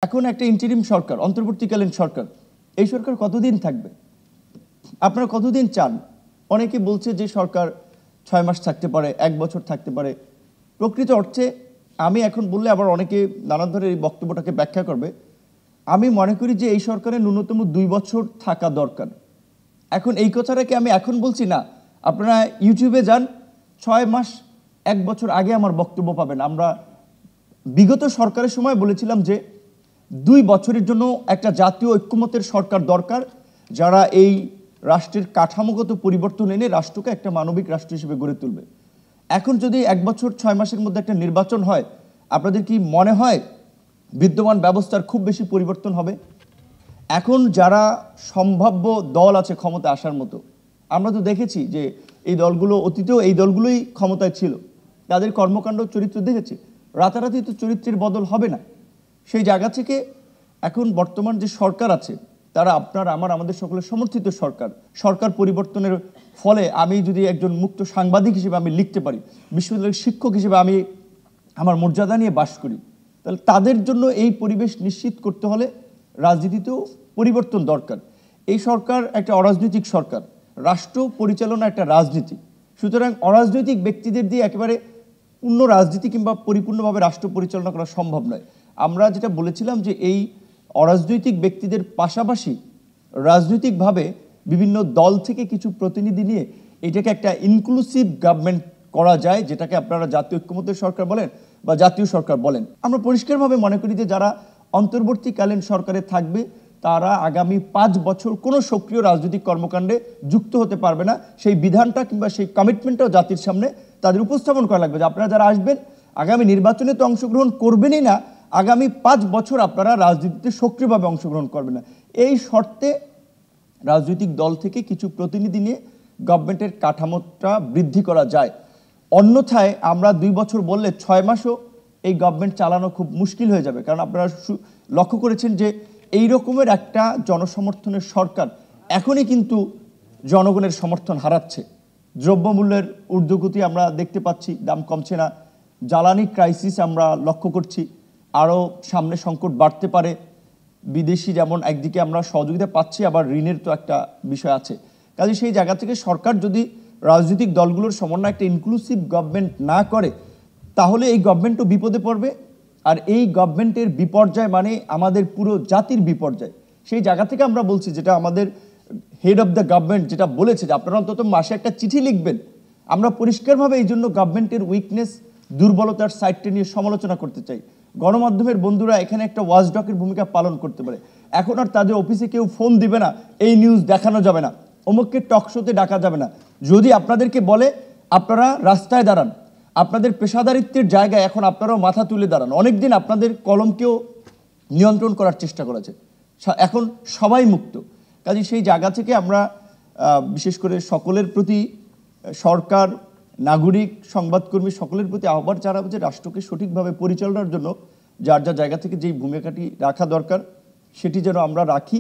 এখন একটা ইন্টারিম সরকার, অন্তর্বর্তীকালীন সরকার, এই সরকার কতদিন থাকবে? আপনারা কতদিন চান? অনেকে বলছে যে সরকার 6 মাস থাকতে পারে, 1 বছর থাকতে পারে। প্রকৃত অর্থে আমি এখন বললে আবার অনেকে নানান ধরনের এই বক্তব্যটাকে ব্যাখ্যা করবে। আমি মনে করি যে এই সরকারের ন্যূনতম 2 বছর থাকা দরকার। এখন এই কথাটাকে আমি এখন বলছি না, আপনারা ইউটিউবে যান, 6 মাস 1 বছর আগে আমার বক্তব্য পাবেন। আমরা বিগত সরকারের সময় বলেছিলাম যে 2 বছরের জন্য একটা জাতীয় ঐক্যমত্যের সরকার দরকার, যারা এই রাষ্ট্রের কাঠামোগত পরিবর্তন এনে রাষ্ট্রকে একটা মানবিক রাষ্ট্র হিসেবে গড়ে তুলবে। এখন যদি 1 বছর 6 মাসের মধ্যে একটা নির্বাচন হয়, আপনাদের কি মনে হয় বিদ্যমান ব্যবস্থার খুব বেশি পরিবর্তন হবে? এখন যারা সম্ভাব্য দল আছে ক্ষমতা আসার মতো, আমরা তো দেখেছি যে এই দলগুলো অতীতেও এই দলগুলোই ক্ষমতায় ছিল, তাদের কর্মকাণ্ড চরিত্র দেখেছি। রাতারাতি তো চরিত্রের বদল হবে না। সেই জায়গা থেকে এখন বর্তমান যে সরকার আছে, তারা আপনার আমাদের সকলের সমর্থিত সরকার। সরকার পরিবর্তনের ফলে আমি যদি একজন মুক্ত সাংবাদিক হিসেবে আমি লিখতে পারি, বিশ্ববিদ্যালয়ের শিক্ষক হিসেবে আমি আমার মর্যাদা নিয়ে বাস করি, তাহলে তাদের জন্য এই পরিবেশ নিশ্চিত করতে হলে রাজনীতিতেও পরিবর্তন দরকার। এই সরকার একটা অরাজনৈতিক সরকার, রাষ্ট্র পরিচালনা একটা রাজনীতি। সুতরাং অরাজনৈতিক ব্যক্তিদের দিয়ে একেবারে পূর্ণ রাজনীতি কিংবা পরিপূর্ণভাবে রাষ্ট্র পরিচালনা করা সম্ভব নয়। আমরা যেটা বলেছিলাম যে এই অরাজনৈতিক ব্যক্তিদের পাশাপাশি রাজনৈতিকভাবে বিভিন্ন দল থেকে কিছু প্রতিনিধি নিয়ে এটাকে একটা ইনক্লুসিভ গভর্নমেন্ট করা যায়, যেটাকে আপনারা জাতীয় ঐক্যমত্যের সরকার বলেন বা জাতীয় সরকার বলেন। আমরা পরিষ্কারভাবে মনে করি যে যারা অন্তর্বর্তীকালীন সরকারে থাকবে তারা আগামী 5 বছর কোনো সক্রিয় রাজনৈতিক কর্মকাণ্ডে যুক্ত হতে পারবে না। সেই বিধানটা কিংবা সেই কমিটমেন্টটাও জাতির সামনে তাদের উপস্থাপন করা লাগবে যে আপনারা যারা আসবেন আগামী নির্বাচনে তো অংশগ্রহণ করবেনই না, আগামী 5 বছর আপনারা রাজনীতিতে সক্রিয়ভাবে অংশগ্রহণ করবেন না। এই শর্তে রাজনৈতিক দল থেকে কিছু প্রতিনিধি নিয়ে গভর্নমেন্টের কাঠামোটা বৃদ্ধি করা যায়। অন্যথায় আমরা 2 বছর বললে 6 মাসও এই গভর্নমেন্ট চালানো খুব মুশকিল হয়ে যাবে। কারণ আপনারা লক্ষ্য করেছেন যে এই রকমের একটা জনসমর্থনের সরকার এখনই কিন্তু জনগণের সমর্থন হারাচ্ছে। দ্রব্যমূল্যের ঊর্ধ্বগতি আমরা দেখতে পাচ্ছি, দাম কমছে না। জ্বালানি ক্রাইসিস আমরা লক্ষ্য করছি, আরও সামনে সংকট বাড়তে পারে। বিদেশি যেমন একদিকে আমরা সহযোগিতা পাচ্ছি, আবার ঋণের তো একটা বিষয় আছে। কাজে সেই জায়গা থেকে সরকার যদি রাজনৈতিক দলগুলোর সমন্বয়ে একটা ইনক্লুসিভ গভর্নমেন্ট না করে, তাহলে এই গভর্নমেন্টও বিপদে পড়বে। আর এই গভর্নমেন্টের বিপর্যয় মানে আমাদের পুরো জাতির বিপর্যয়। সেই জায়গা থেকে আমরা বলছি, যেটা আমাদের হেড অফ দ্য গভর্নমেন্ট যেটা বলেছে যে আপনারা অন্তত মাসে একটা চিঠি লিখবেন। আমরা পরিষ্কারভাবে এই জন্য গভর্নমেন্টের উইকনেস, দুর্বলতার সাইডটা নিয়ে সমালোচনা করতে চাই। গণমাধ্যমের বন্ধুরা এখানে একটা ওয়াচডগের ভূমিকা পালন করতে পারে। এখন আর তাদের অফিসে কেউ ফোন দিবে না, এই নিউজ দেখানো যাবে না, অমুককে টক শোতে ডাকা যাবে না। যদি আপনাদেরকে বলে আপনারা রাস্তায় দাঁড়ান, আপনাদের পেশাদারিত্বের জায়গায় এখন আপনারাও মাথা তুলে দাঁড়ান। অনেকদিন আপনাদের কলমকেও নিয়ন্ত্রণ করার চেষ্টা করেছে, এখন সবাই মুক্ত। কাজে সেই জায়গা থেকে আমরা বিশেষ করে সকলের প্রতি, সরকার, নাগরিক, সংবাদকর্মী সকলের প্রতি আহ্বান জানাবো যে রাষ্ট্রকে সঠিকভাবে পরিচালনার জন্য যার যার জায়গা থেকে যেই ভূমিকাটি রাখা দরকার সেটি যেন আমরা রাখি।